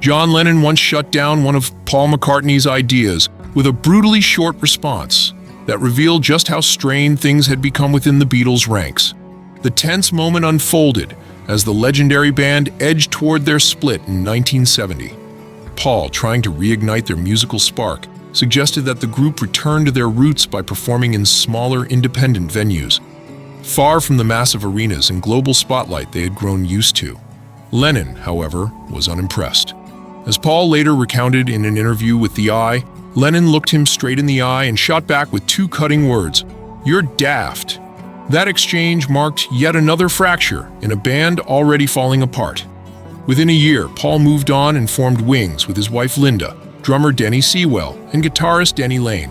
John Lennon once shut down one of Paul McCartney's ideas with a brutally short response that revealed just how strained things had become within the Beatles' ranks. The tense moment unfolded as the legendary band edged toward their split in 1970. Paul, trying to reignite their musical spark, suggested that the group return to their roots by performing in smaller, independent venues, far from the massive arenas and global spotlight they had grown used to. Lennon, however, was unimpressed. As Paul later recounted in an interview with The Eye, Lennon looked him straight in the eye and shot back with two cutting words, "You're daft." That exchange marked yet another fracture in a band already falling apart. Within a year, Paul moved on and formed Wings with his wife Linda, drummer Denny Sewell, and guitarist Denny Laine.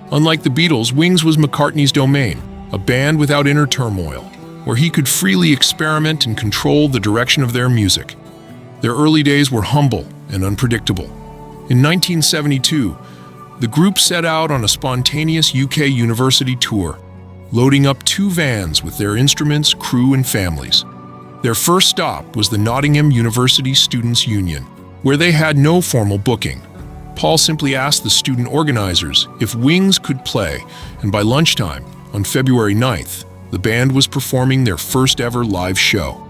Unlike the Beatles, Wings was McCartney's domain, a band without inner turmoil, where he could freely experiment and control the direction of their music. Their early days were humble and unpredictable. In 1972, the group set out on a spontaneous UK university tour, loading up 2 vans with their instruments, crew, and families. Their first stop was the Nottingham University Students' Union, where they had no formal booking. Paul simply asked the student organizers if Wings could play, and by lunchtime, on February 9th, the band was performing their first ever live show.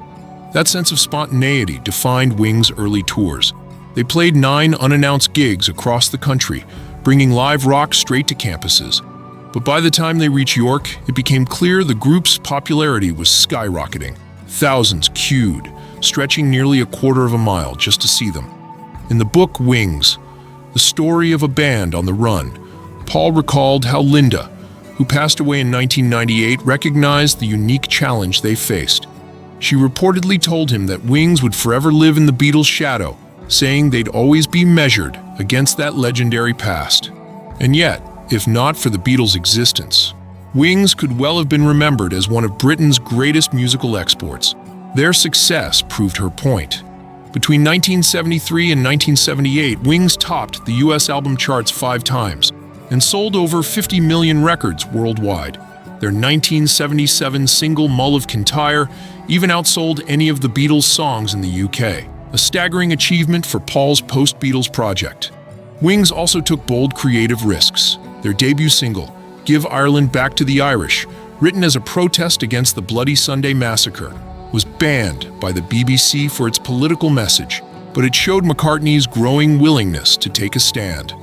That sense of spontaneity defined Wings' early tours. They played 9 unannounced gigs across the country, bringing live rock straight to campuses. But by the time they reached York, it became clear the group's popularity was skyrocketing. Thousands queued, stretching nearly a quarter of a mile just to see them. In the book Wings, the story of a band on the run, Paul recalled how Linda, who passed away in 1998, recognized the unique challenge they faced. She reportedly told him that Wings would forever live in the Beatles' shadow, saying they'd always be measured against that legendary past. And yet, if not for the Beatles' existence, Wings could well have been remembered as one of Britain's greatest musical exports. Their success proved her point. Between 1973 and 1978, Wings topped the US album charts 5 times and sold over 50 million records worldwide. Their 1977 single Mull of Kintyre even outsold any of the Beatles' songs in the UK, a staggering achievement for Paul's post-Beatles project. Wings also took bold creative risks. Their debut single, Give Ireland Back to the Irish, written as a protest against the Bloody Sunday Massacre, was banned by the BBC for its political message, but it showed McCartney's growing willingness to take a stand.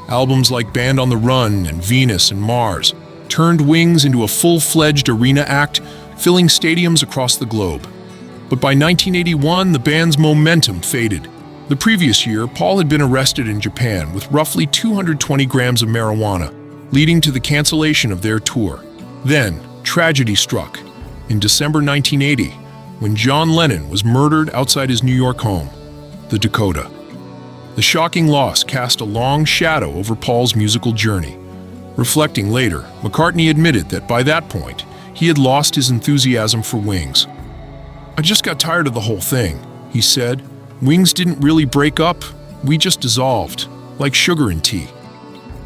Albums like Band on the Run and Venus and Mars turned Wings into a full-fledged arena act, filling stadiums across the globe. But by 1981, the band's momentum faded. The previous year, Paul had been arrested in Japan with roughly 220 grams of marijuana, leading to the cancellation of their tour. Then, tragedy struck in December 1980, when John Lennon was murdered outside his New York home, the Dakota. The shocking loss cast a long shadow over Paul's musical journey. Reflecting later, McCartney admitted that by that point, he had lost his enthusiasm for Wings. "I just got tired of the whole thing," he said. "Wings didn't really break up, we just dissolved, like sugar and tea."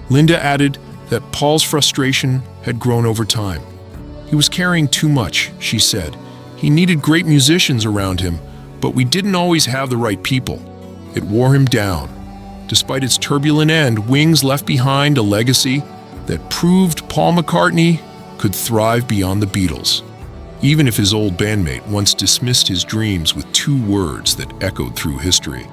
Linda added that Paul's frustration had grown over time. "He was carrying too much," she said. "He needed great musicians around him, but we didn't always have the right people. It wore him down." Despite its turbulent end, Wings left behind a legacy that proved Paul McCartney could thrive beyond the Beatles, even if his old bandmate once dismissed his dreams with 2 words that echoed through history.